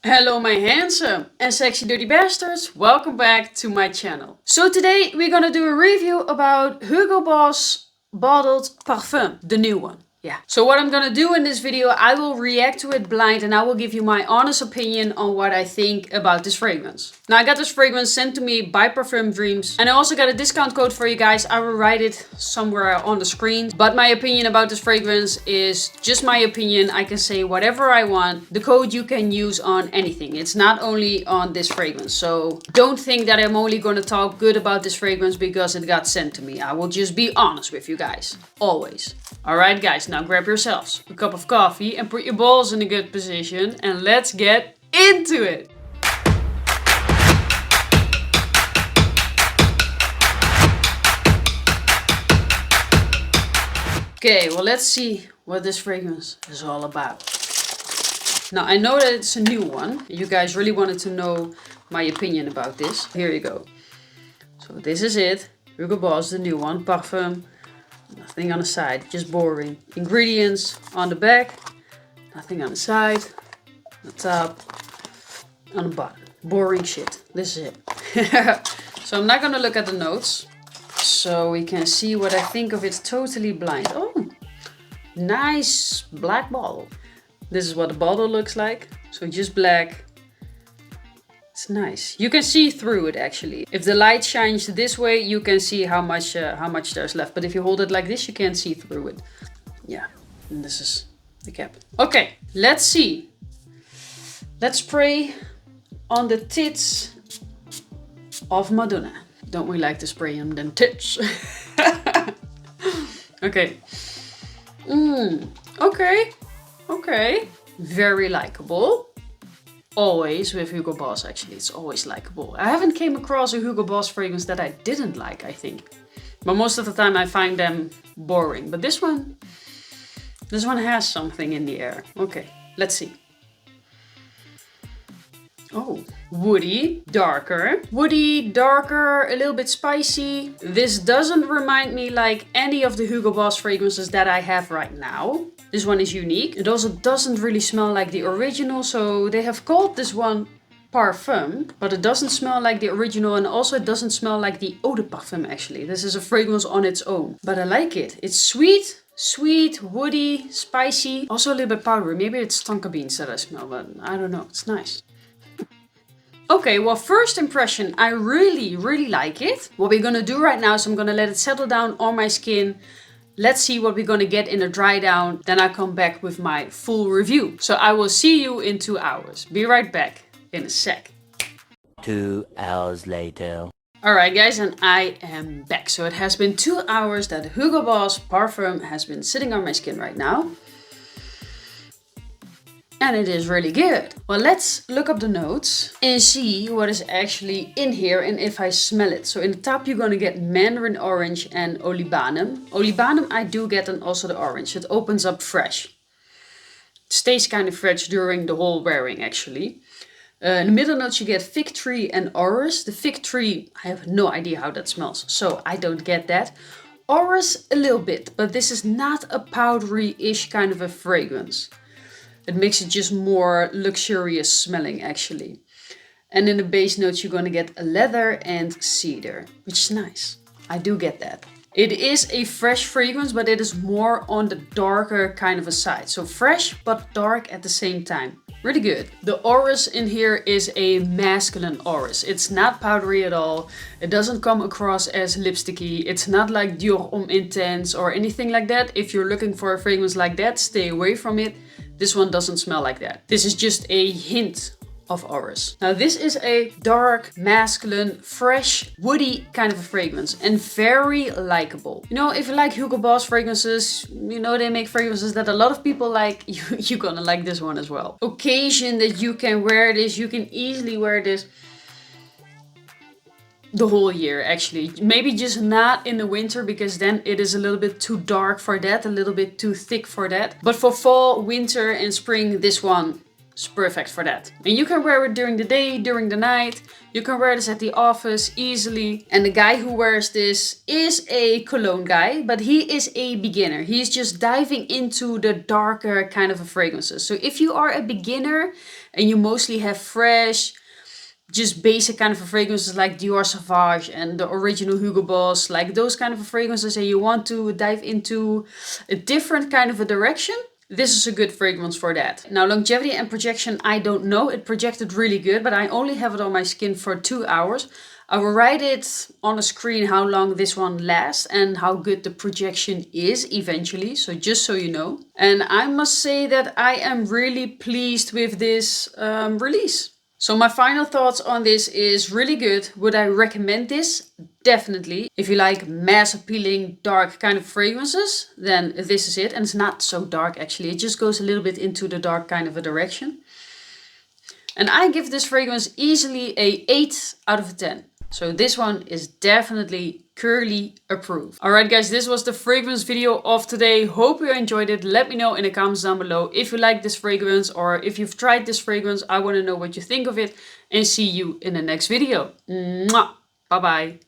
Hello my handsome and sexy dirty bastards, welcome back to my channel. So today we're gonna do a review about Hugo Boss Bottled Parfum, the new one. Yeah. So what I'm gonna do in this video, I will react to it blind and I will give you my honest opinion on what I think about this fragrance. Now I got this fragrance sent to me by Parfumdreams and I also got a discount code for you guys. I will write it somewhere on the screen. But my opinion about this fragrance is just my opinion. I can say whatever I want. The code you can use on anything. It's not only on this fragrance. So don't think that I'm only gonna talk good about this fragrance because it got sent to me. I will just be honest with you guys. Always. Alright guys, now grab yourselves a cup of coffee and put your balls in a good position and let's get into it! Okay, well let's see what this fragrance is all about. Now I know that it's a new one. You guys really wanted to know my opinion about this. Here you go. So this is it. Hugo Boss, the new one. Parfum. Nothing on the side, just boring. Ingredients on the back, nothing on the side, on the top, on the bottom. Boring shit. This is it. So I'm not gonna look at the notes, so we can see what I think of it totally blind. Oh, nice black bottle. This is what the bottle looks like. So just black. It's nice. You can see through it actually. If the light shines this way, you can see how much there's left. But if you hold it like this, you can't see through it. Yeah, and this is the cap. Okay, let's see. Let's spray on the tits of Madonna. Don't we like to spray on them tits? Okay. Okay. Very likable. Always with Hugo Boss, actually, it's always likable. I haven't came across a Hugo Boss fragrance that I didn't like, I think. But most of the time I find them boring. But this one has something in the air. Okay, let's see. Oh, woody, darker. Woody, darker, a little bit spicy. This doesn't remind me like any of the Hugo Boss fragrances that I have right now. This one is unique. It also doesn't really smell like the original, so they have called this one Parfum, but it doesn't smell like the original and also it doesn't smell like the Eau de Parfum actually. This is a fragrance on its own, but I like it. It's sweet, woody, spicy, also a little bit powdery. Maybe it's tonka beans that I smell, but I don't know. It's nice. Okay, well, first impression, I really like it. What we're gonna do right now is I'm gonna let it settle down on my skin. Let's see what we're gonna get in a dry down. Then I come back with my full review. So I will see you in 2 hours. Be right back in a sec. 2 hours later. Alright guys, and I am back. So it has been 2 hours that Hugo Boss Parfum has been sitting on my skin right now. And it is really good. Well, let's look up the notes and see what is actually in here and if I smell it. So in the top you're gonna get mandarin orange and olibanum. Olibanum I do get, and also the orange. It opens up fresh. It stays kind of fresh during the whole wearing actually. In the middle notes you get fig tree and orris. The fig tree, I have no idea how that smells, so I don't get that. Orris a little bit, but this is not a powdery-ish kind of a fragrance. It makes it just more luxurious smelling actually. And in the base notes you're gonna get leather and cedar, which is nice. I do get that. It is a fresh fragrance, but it is more on the darker kind of a side. So fresh but dark at the same time. Really good. The orris in here is a masculine orris. It's not powdery at all. It doesn't come across as lipsticky. It's not like Dior Homme Intense or anything like that. If you're looking for a fragrance like that, stay away from it. This one doesn't smell like that. This is just a hint of orris. Now this is a dark, masculine, fresh, woody kind of a fragrance and very likable. You know, if you like Hugo Boss fragrances, you know they make fragrances that a lot of people like, you're gonna like this one as well. Occasion that you can wear this, you can easily wear this the whole year actually. Maybe just not in the winter because then it is a little bit too dark for that, a little bit too thick for that. But for fall, winter and spring, this one It's perfect for that. And you can wear it during the day, during the night. You can wear this at the office easily. And the guy who wears this is a cologne guy, but he is a beginner. He's just diving into the darker kind of fragrances. So if you are a beginner and you mostly have fresh, just basic kind of fragrances like Dior Sauvage and the original Hugo Boss, like those kind of fragrances, and you want to dive into a different kind of a direction, this is a good fragrance for that. Now, longevity and projection, I don't know. It projected really good, but I only have it on my skin for 2 hours. I will write it on a screen how long this one lasts and how good the projection is eventually. So just so you know. And I must say that I am really pleased with this release. So my final thoughts on this is really good. Would I recommend this? Definitely. If you like mass appealing, dark kind of fragrances, then this is it. And it's not so dark actually. It just goes a little bit into the dark kind of a direction. And I give this fragrance easily a 8 out of 10. So this one is definitely Curly approved. Alright guys, this was the fragrance video of today. Hope you enjoyed it. Let me know in the comments down below if you like this fragrance or if you've tried this fragrance. I want to know what you think of it, and see you in the next video. Mwah! Bye bye.